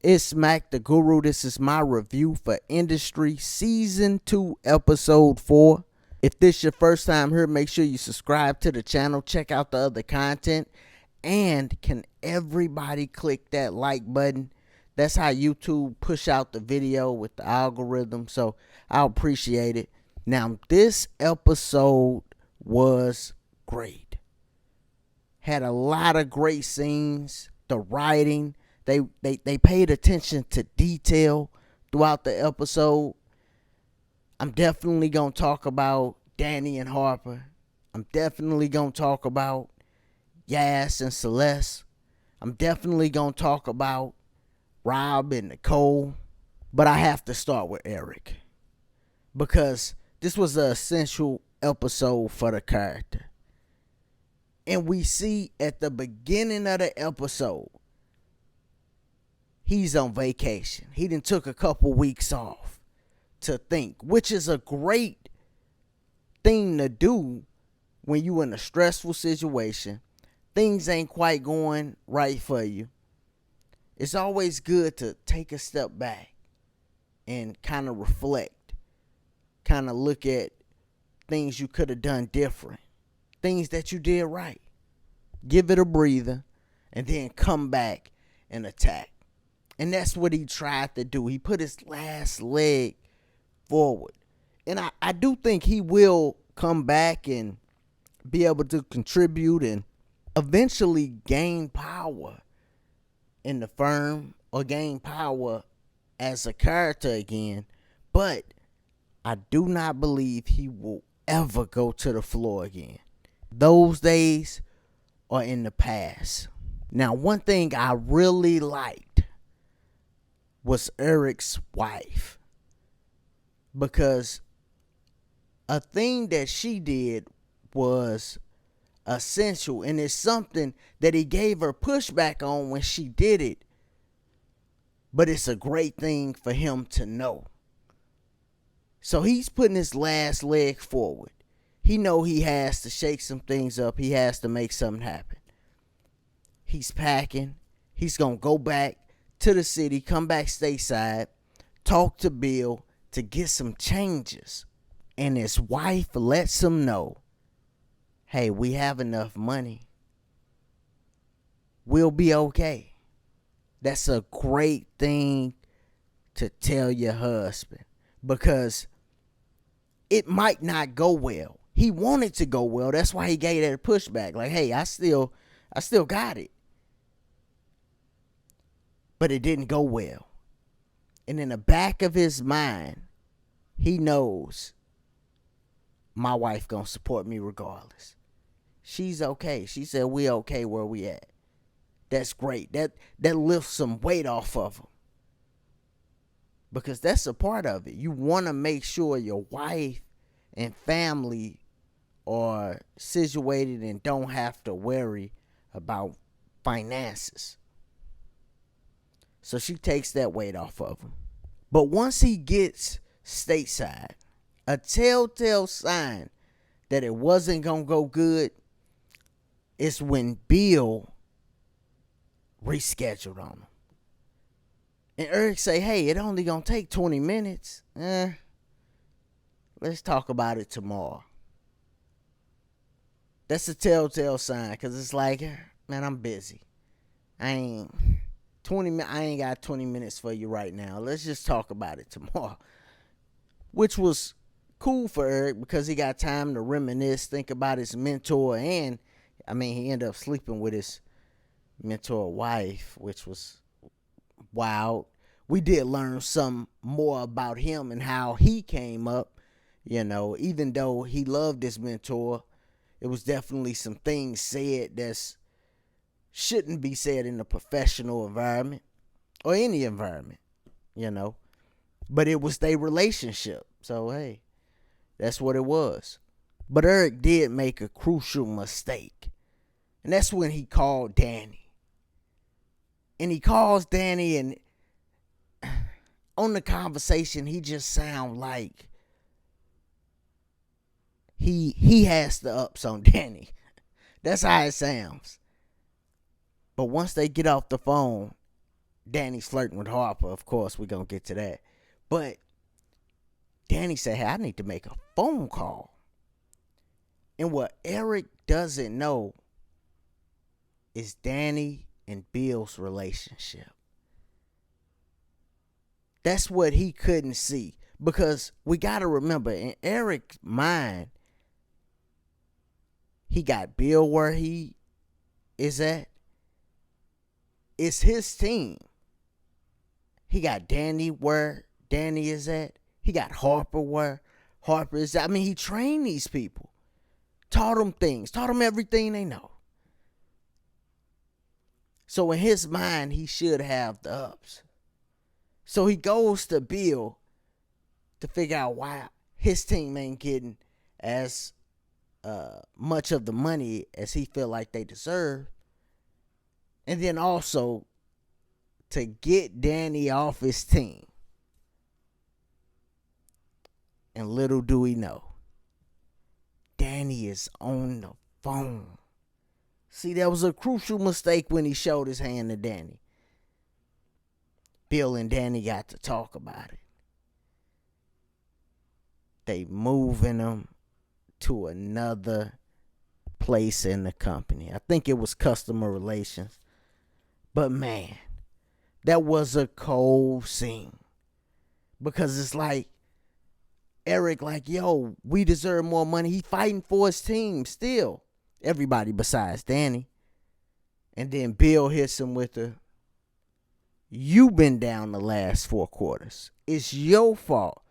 It's Mac the Guru. This is my review for Industry Season 2, Episode 4. If this is your first time here, make sure you subscribe to the channel. Check out the other content. And can everybody click that like button? That's how YouTube push out the video with the algorithm. So I appreciate it. Now, this episode was great. Had a lot of great scenes. The writing. They paid attention to detail throughout the episode. I'm definitely going to talk about Danny and Harper. I'm definitely going to talk about Yas and Celeste. I'm definitely going to talk about Rob and Nicole. But I have to start with Eric, because this was an essential episode for the character. And we see at the beginning of the episode, he's on vacation. He done took a couple weeks off to think, which is a great thing to do when you in a stressful situation. Things ain't quite going right for you. It's always good to take a step back and kind of reflect, kind of look at things you could have done different, things that you did right. Give it a breather and then come back and attack. And that's what he tried to do. He put his last leg forward. And I do think he will come back and be able to contribute and eventually gain power in the firm or gain power as a character again. But I do not believe he will ever go to the floor again. Those days are in the past. Now, one thing I really liked was Eric's wife, because a thing that she did was essential, and it's something that he gave her pushback on when she did it, but it's a great thing for him to know. So he's putting his last leg forward. He know he has to shake some things up. He has to make something happen. He's packing. He's going to go back to the city, come back stateside, talk to Bill to get some changes. And his wife lets him know, hey, we have enough money. We'll be okay. That's a great thing to tell your husband, because it might not go well. He wanted to go well. That's why he gave that pushback. Like, hey, I still got it. But it didn't go well. And in the back of his mind, he knows my wife gonna support me regardless. She's okay. She said we okay where we at. That's great. That lifts some weight off of him. Because that's a part of it. You want to make sure your wife and family are situated and don't have to worry about finances. So she takes that weight off of him. But once he gets stateside, a telltale sign that it wasn't going to go good is when Bill rescheduled on him. And Eric say, hey, it only going to take 20 minutes. Let's talk about it tomorrow. That's a telltale sign, because it's like, man, I'm busy. I ain't got 20 minutes for you right now. Let's just talk about it tomorrow. Which was cool for Eric, because he got time to reminisce, think about his mentor, and he ended up sleeping with his mentor wife, which was wild. We did learn some more about him and how he came up. Even though he loved his mentor, it was definitely some things said that's shouldn't be said in a professional environment or any environment, but it was their relationship. So, hey, that's what it was. But Eric did make a crucial mistake, and that's when he called Danny. And he calls Danny, and on the conversation, he just sound like he has the ups on Danny. That's how it sounds. But once they get off the phone, Danny's flirting with Harper. Of course, we're going to get to that. But Danny said, hey, I need to make a phone call. And what Eric doesn't know is Danny and Bill's relationship. That's what he couldn't see. Because we got to remember, in Eric's mind, he got Bill where he is at. It's his team. He got Danny where Danny is at. He got Harper where Harper is at. I mean, he trained these people. Taught them things. Taught them everything they know. So in his mind, he should have the ups. So he goes to Bill to figure out why his team ain't getting as much of the money as he feel like they deserve. And then also to get Danny off his team. And little do we know, Danny is on the phone. See, that was a crucial mistake when he showed his hand to Danny. Bill and Danny got to talk about it. They moving him to another place in the company. I think it was customer relations. But man, that was a cold scene. Because it's like, Eric like, yo, we deserve more money. He fighting for his team still. Everybody besides Danny. And then Bill hits him with the, you been down the last 4 quarters. It's your fault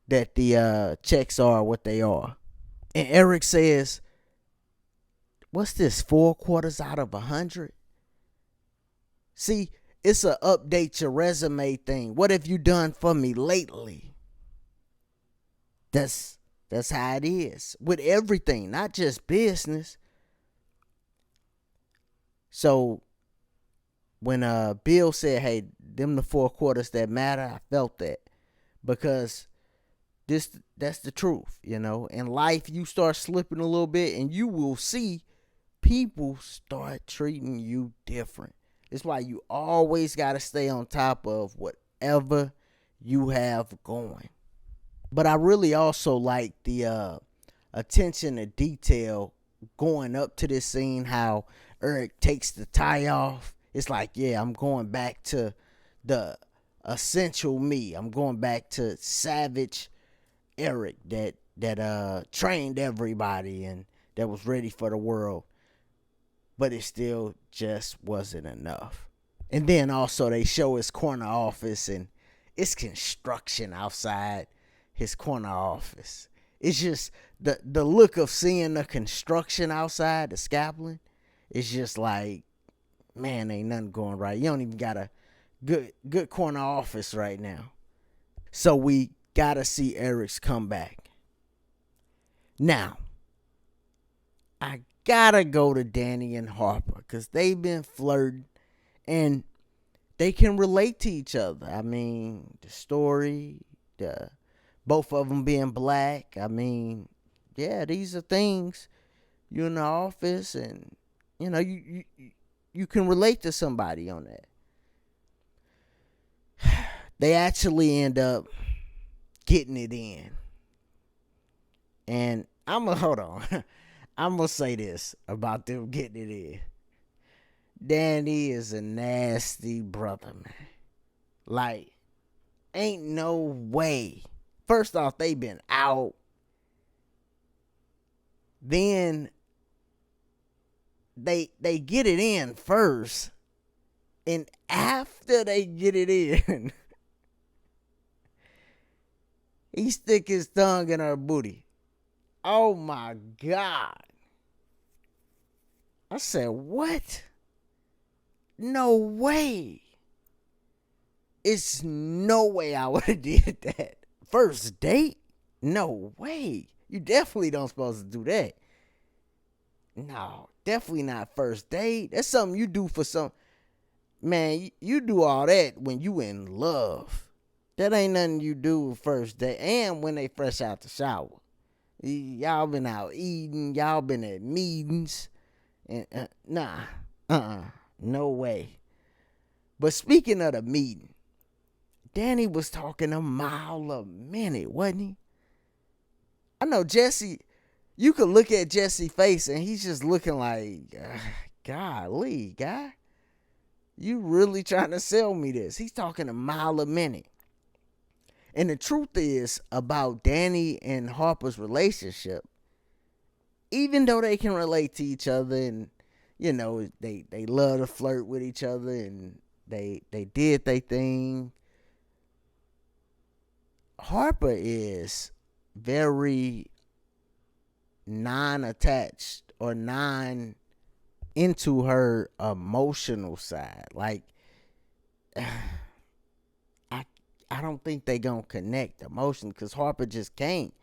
that the checks are what they are. And Eric says, what's this, 4 quarters out of 100? See, it's a update your resume thing. What have you done for me lately? That's how it is with everything, not just business. So when Bill said, hey, them the 4 quarters that matter, I felt that. Because that's the truth, you know. In life, you start slipping a little bit and you will see people start treating you different. It's why you always got to stay on top of whatever you have going. But I really also like the attention to detail going up to this scene, how Eric takes the tie off. It's like, yeah, I'm going back to the essential me. I'm going back to savage Eric that trained everybody and that was ready for the world. But it still just wasn't enough. And then also they show his corner office and it's construction outside his corner office. It's just the look of seeing the construction outside, the scaffolding, it's just like, man, ain't nothing going right. You don't even got a good corner office right now. So we gotta see Eric's comeback. Now, I gotta go to Danny and Harper because they've been flirting and they can relate to each other. I mean, the story, both of them being black. I mean, yeah, these are things you in the office and, you know, you can relate to somebody on that. They actually end up getting it in. And hold on. I'm going to say this about them getting it in. Danny is a nasty brother, man. Like, ain't no way. First off, they been out. Then they get it in first. And after they get it in, he stick his tongue in her booty. Oh my God. I said, what? No way. It's no way I would have did that. First date? No way. You definitely don't supposed to do that. No, definitely not first date. That's something you do for some. Man, you do all that when you in love. That ain't nothing you do first date. And when they fresh out the shower. Y'all been out eating. Y'all been at meetings. And no way. But speaking of the meeting, Danny was talking a mile a minute, wasn't he? I know Jesse, you could look at Jesse's face and he's just looking like, golly, guy, you really trying to sell me this. He's talking a mile a minute. And the truth is about Danny and Harper's relationship, even though they can relate to each other and, they love to flirt with each other and they did their thing, Harper is very non-attached or non into her emotional side. Like, I don't think they gonna connect emotionally because Harper just can't,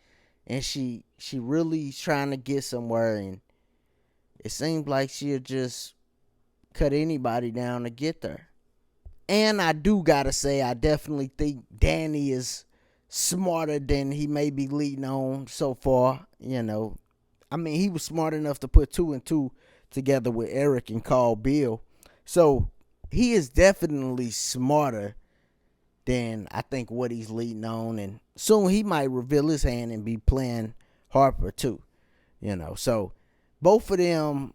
and she really trying to get somewhere, and it seems like she'll just cut anybody down to get there. And I do gotta say, I definitely think Danny is smarter than he may be leading on so far. I mean, he was smart enough to put 2 and 2 together with Eric and call Bill. So he is definitely smarter than I think what he's leading on. And soon he might reveal his hand and be playing Harper too. So both of them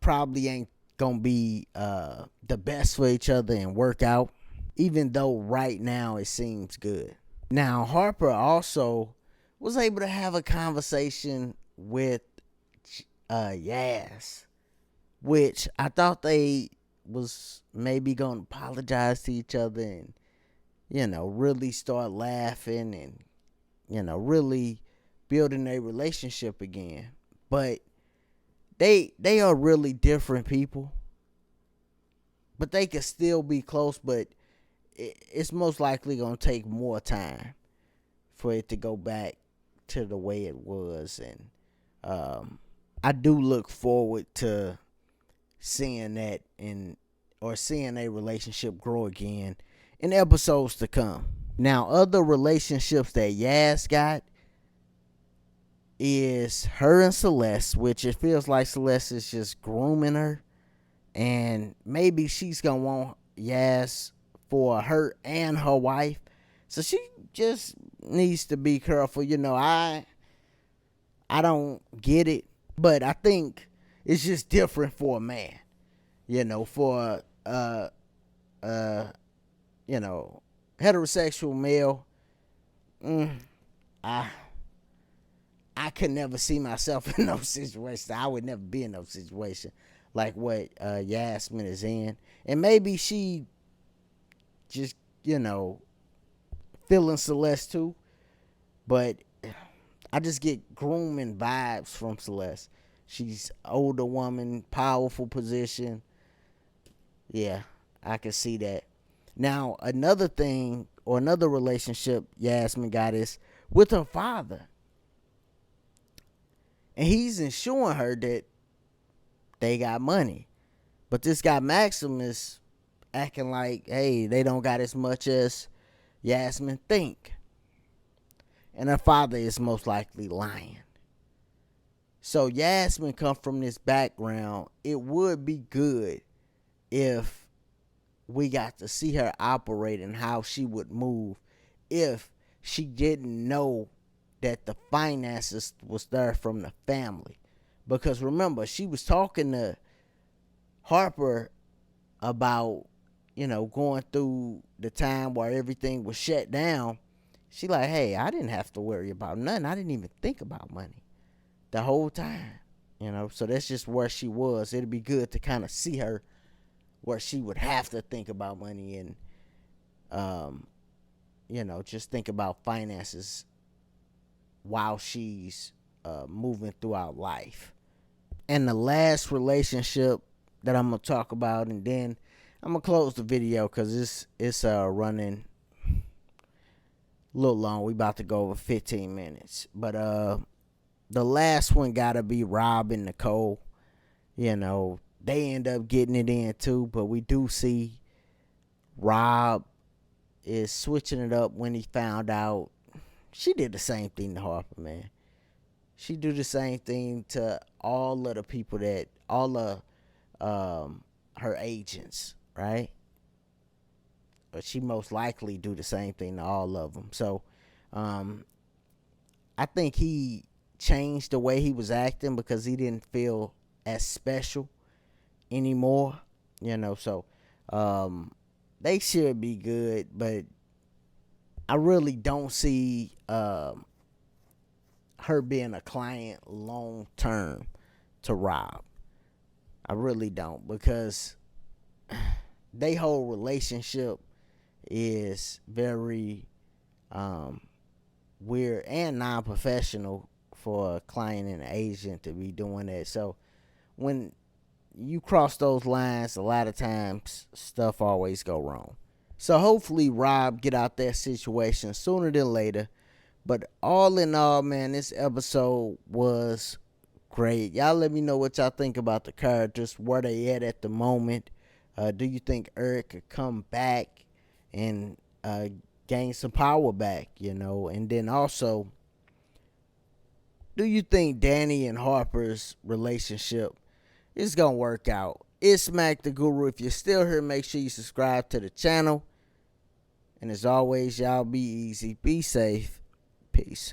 probably ain't going to be the best for each other and work out, even though right now it seems good. Now, Harper also was able to have a conversation with Yaz, which I thought they was maybe going to apologize to each other and, really start laughing and, really building a relationship again. But they are really different people. But they can still be close, but it's most likely going to take more time for it to go back to the way it was. And I do look forward to seeing that or seeing a relationship grow again in episodes to come. Now, other relationships that Yaz got is her and Celeste, which it feels like Celeste is just grooming her. And maybe she's going to want Yaz for her and her wife. So she just needs to be careful. I don't get it. But I think it's just different for a man. For heterosexual male, I could never see myself in those situations. I would never be in those situations like what Yasmin is in. And maybe she just, feeling Celeste too. But I just get grooming vibes from Celeste. She's older woman, powerful position. Yeah, I can see that. Now, another thing or another relationship Yasmin got is with her father. And he's ensuring her that they got money. But this guy Maximus acting like, hey, they don't got as much as Yasmin think. And her father is most likely lying. So Yasmin come from this background. It would be good if we got to see her operate and how she would move if she didn't know that the finances was there from the family. Because remember, she was talking to Harper about, going through the time where everything was shut down. She like, hey, I didn't have to worry about nothing. I didn't even think about money the whole time. So that's just where she was. It'd be good to kind of see her where she would have to think about money and, just think about finances while she's moving throughout life. And the last relationship that I'm going to talk about, and then I'm going to close the video because it's running a little long. We about to go over 15 minutes. But the last one got to be Rob and Nicole. They end up getting it in too, but we do see Rob is switching it up when he found out she did the same thing to Harper, man. She do the same thing to all of the people all of her agents, right? she most likely do the same thing to all of them. So, I think he changed the way he was acting because he didn't feel as special anymore. So they should be good, but I really don't see her being a client long term to Rob. I really don't, because they whole relationship is very weird and non-professional for a client and an agent to be doing that. So when you cross those lines, a lot of times stuff always go wrong. So hopefully Rob get out that situation sooner than later. But all in all, man, this episode was great. Y'all let me know what y'all think about the characters, where they at the moment. Do you think Eric could come back and gain some power back, And then also, do you think Danny and Harper's relationship is going to work out? It's Mac the Guru. If you're still here, make sure you subscribe to the channel. And as always, y'all be easy, be safe. Peace.